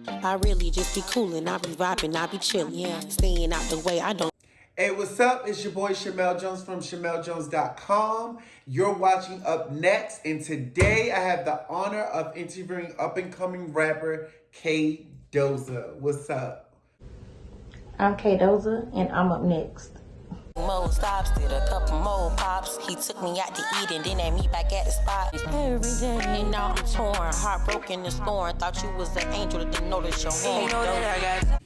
I really just be coolin', I be vibing, I be chillin', yeah. Staying out the way, I don't. Hey, what's up? It's your boy Shamel Jones from ShamelJones.com. You're watching Up Next, and today I have the honor of interviewing up-and-coming rapper K.Doza. What's up? I'm K.Doza, and I'm up next. More stops, did a couple more pops. He took me out to eat and then had me back at the spot. Every day, and now I'm torn, heartbroken and scorned. Thought you was an angel, didn't notice your hand.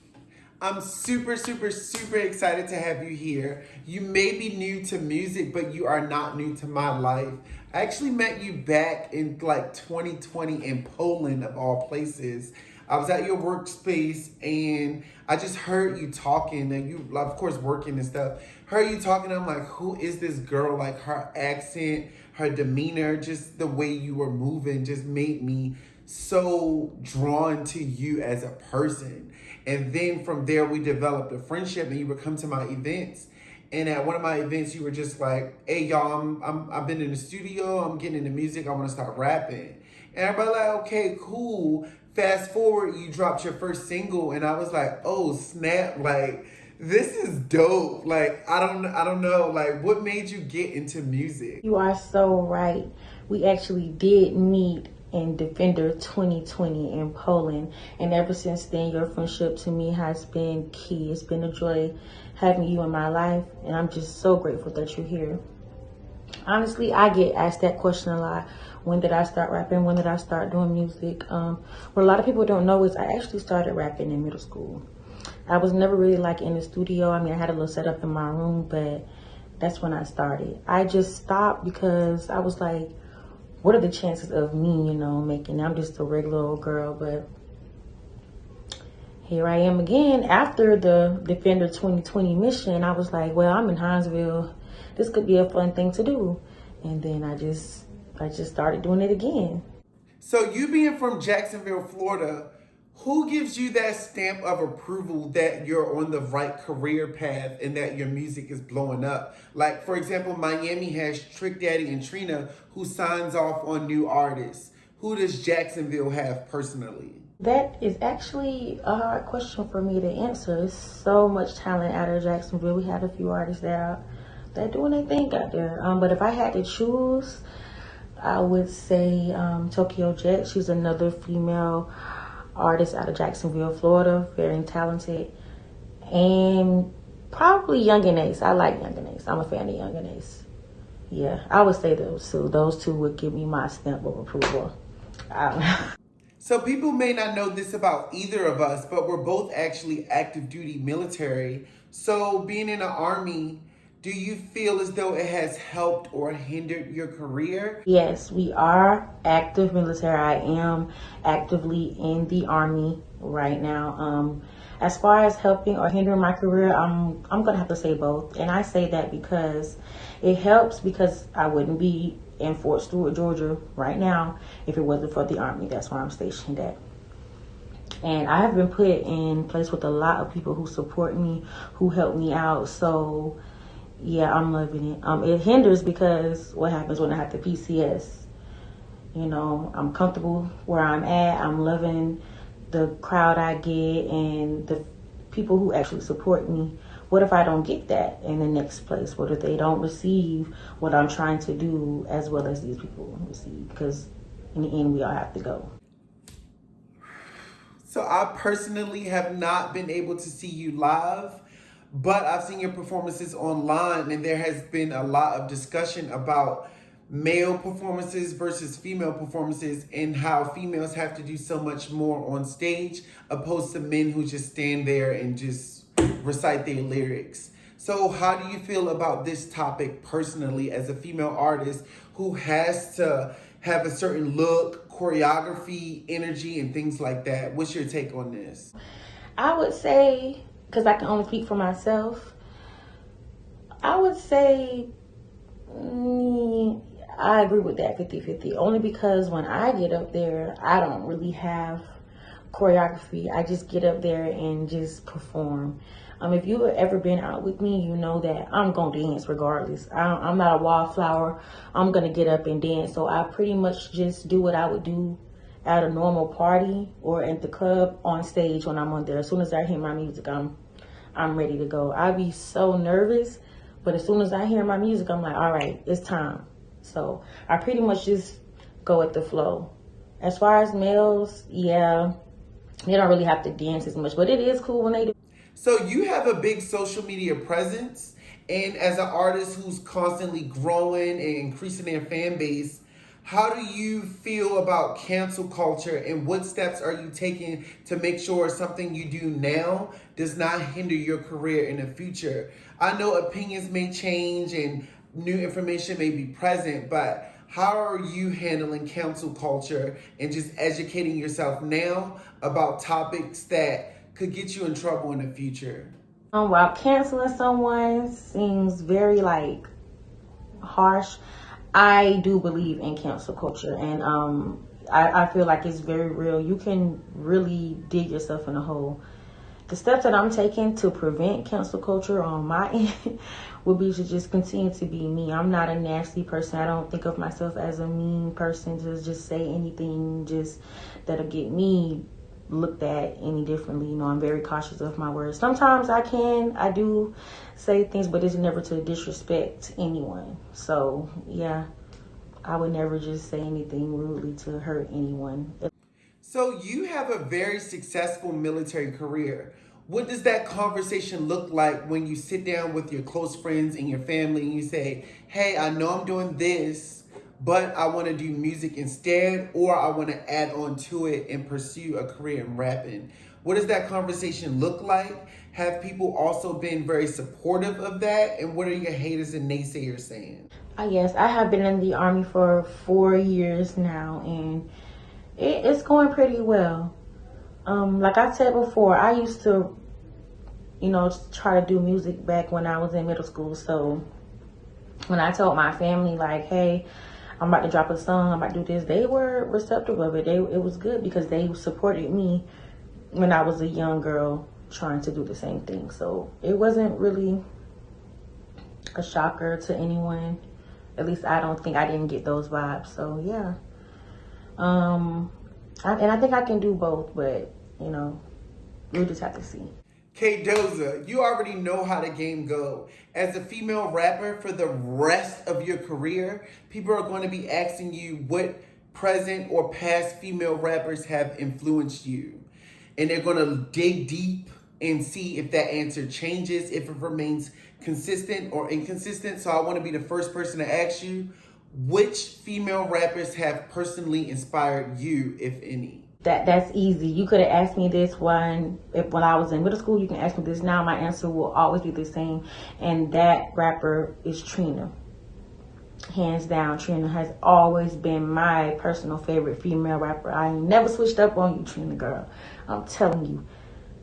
I'm super excited to have you here. You may be new to music, but you are not new to my life. I actually met you back in like 2020 in Poland, of all places. I was at your workspace and I just heard you talking, and you, of course, working and stuff. Heard you talking, I'm like, who is this girl? Like, her accent, her demeanor, just the way you were moving just made me so drawn to you as a person. And then from there, we developed a friendship, and you would come to my events. And at one of my events, you were just like, hey, y'all, I've been in the studio. I'm getting into music. I want to start rapping. And everybody like, okay, cool. Fast forward, you dropped your first single. And I was like, oh, snap. Like, this is dope. Like, I don't know. Like, what made you get into music? You are so right. We actually did meet in Defender 2020 in Poland, and ever since then your friendship to me has been key. It's been a joy having you in my life, and I'm just so grateful that you're here. Honestly, I get asked that question a lot. When did I start rapping? When did I start doing music? What a lot of people don't know is I actually started rapping in middle school. I was never really like in the studio. I mean, I had a little setup in my room, but that's when I started. I just stopped because I was like, what are the chances of me, making it? I'm just a regular old girl, but here I am again. After the Defender 2020 mission, I was like, well, I'm in Hinesville. This could be a fun thing to do. And then I just started doing it again. So you being from Jacksonville, Florida, who gives you that stamp of approval that you're on the right career path and that your music is blowing up? Like, for example, Miami has Trick Daddy and Trina, who signs off on new artists. Who does Jacksonville have personally? That is actually a hard question for me to answer. There's so much talent out of Jacksonville. We have a few artists that doing their thing out there. But if I had to choose, I would say Tokyo Jet. She's another female artist out of Jacksonville, Florida, very talented. And probably Young and Ace. I like Young and Ace. I'm a fan of Young and Ace. Yeah, I would say those two. Those two would give me my stamp of approval. I don't know. So people may not know this about either of us, but we're both actually active duty military. So being in the Army, do you feel as though it has helped or hindered your career? Yes, we are active military. I am actively in the Army right now. As far as helping or hindering my career, I'm gonna have to say both. And I say that because it helps, because I wouldn't be in Fort Stewart, Georgia right now if it wasn't for the Army. That's where I'm stationed at. And I have been put in place with a lot of people who support me, who help me out. So yeah, I'm loving it. It hinders because what happens when I have the PCS? I'm comfortable where I'm at. I'm loving the crowd I get and the people who actually support me. What if I don't get that in the next place? What if they don't receive what I'm trying to do as well as these people receive? Because in the end, we all have to go. So I personally have not been able to see you live, but I've seen your performances online, and there has been a lot of discussion about male performances versus female performances and how females have to do so much more on stage opposed to men who just stand there and just recite their lyrics. So how do you feel about this topic personally as a female artist who has to have a certain look, choreography, energy, and things like that? What's your take on this? I would say, because I can only speak for myself, I would say I agree with that 50-50. Only because when I get up there, I don't really have choreography. I just get up there and just perform. If you've ever been out with me, you know that I'm going to dance regardless. I'm not a wallflower. I'm going to get up and dance. So I pretty much just do what I would do at a normal party or at the club on stage when I'm on there. As soon as I hear my music, I'm ready to go. I be so nervous, but as soon as I hear my music, I'm like, all right, it's time. So I pretty much just go with the flow. As far as males, yeah, they don't really have to dance as much, but it is cool when they do. So you have a big social media presence, and as an artist who's constantly growing and increasing their fan base, how do you feel about cancel culture, and what steps are you taking to make sure something you do now does not hinder your career in the future? I know opinions may change and new information may be present, but how are you handling cancel culture and just educating yourself now about topics that could get you in trouble in the future? While canceling someone seems very like harsh, I do believe in cancel culture, and I feel like it's very real. You can really dig yourself in a hole. The steps that I'm taking to prevent cancel culture on my end would be to just continue to be me. I'm not a nasty person. I don't think of myself as a mean person to just say anything just that'll get me looked at any differently. You know, I'm very cautious of my words. Sometimes I do say things, but it's never to disrespect anyone. So yeah, I would never just say anything rudely to hurt anyone. So you have a very successful military career. What does that conversation look like when you sit down with your close friends and your family and you say, hey, I know I'm doing this, but I want to do music instead, or I want to add on to it and pursue a career in rapping? What does that conversation look like? Have people also been very supportive of that? And what are your haters and naysayers saying? Yes, I have been in the Army for 4 years now, and it's going pretty well. Like I said before, I used to, try to do music back when I was in middle school. So when I told my family, like, hey, I'm about to drop a song, I'm about to do this, they were receptive of it. It was good because they supported me when I was a young girl trying to do the same thing. So it wasn't really a shocker to anyone. At least I didn't get those vibes. So yeah. I think I can do both, but we'll just have to see. K.Doza, you already know how the game go. As a female rapper for the rest of your career, people are going to be asking you what present or past female rappers have influenced you. And they're going to dig deep and see if that answer changes, if it remains consistent or inconsistent. So I want to be the first person to ask you, which female rappers have personally inspired you, if any? That's easy. You could have asked me this when I was in middle school. You can ask me this now. My answer will always be the same. And that rapper is Trina. Hands down, Trina has always been my personal favorite female rapper. I ain't never switched up on you, Trina girl. I'm telling you.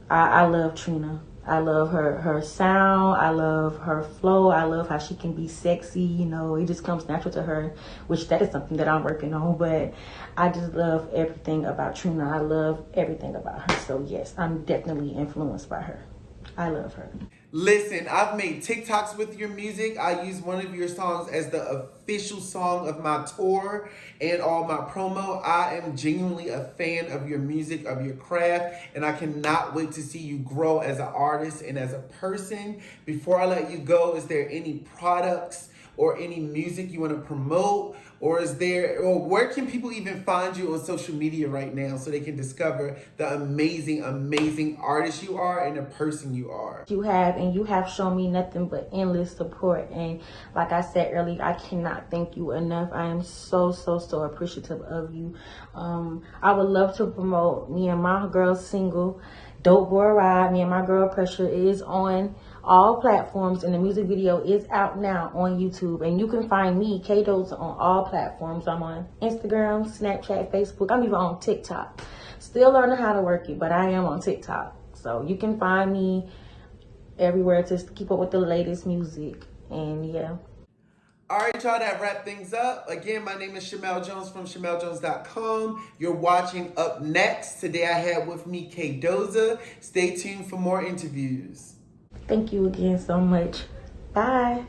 I love Trina. I love her sound. I love her flow. I love how she can be sexy. It just comes natural to her, which that is something that I'm working on. But I just love everything about Trina. I love everything about her. So yes, I'm definitely influenced by her. I love her. Listen, I've made TikToks with your music. I use one of your songs as the official song of my tour and all my promo. I am genuinely a fan of your music, of your craft, and I cannot wait to see you grow as an artist and as a person. Before I let you go, is there any products or any music you want to promote? Or where can people even find you on social media right now so they can discover the amazing, amazing artist you are and the person you are? You have shown me nothing but endless support. And like I said earlier, I cannot thank you enough. I am so, so, so appreciative of you. I would love to promote me and my girl's single, Dope Boy Ride. Me and my girl Pressure is on all platforms, and the music video is out now on YouTube. And you can find me, K.Doza, on all platforms. I'm on Instagram, Snapchat, Facebook. I'm even on TikTok. Still learning how to work it, but I am on TikTok. So you can find me everywhere to keep up with the latest music. And yeah. All right, y'all, that wrap things up. Again, my name is Shamel Jones from ShamelJones.com. You're watching Up Next. Today I had with me K.Doza. Stay tuned for more interviews. Thank you again so much. Bye.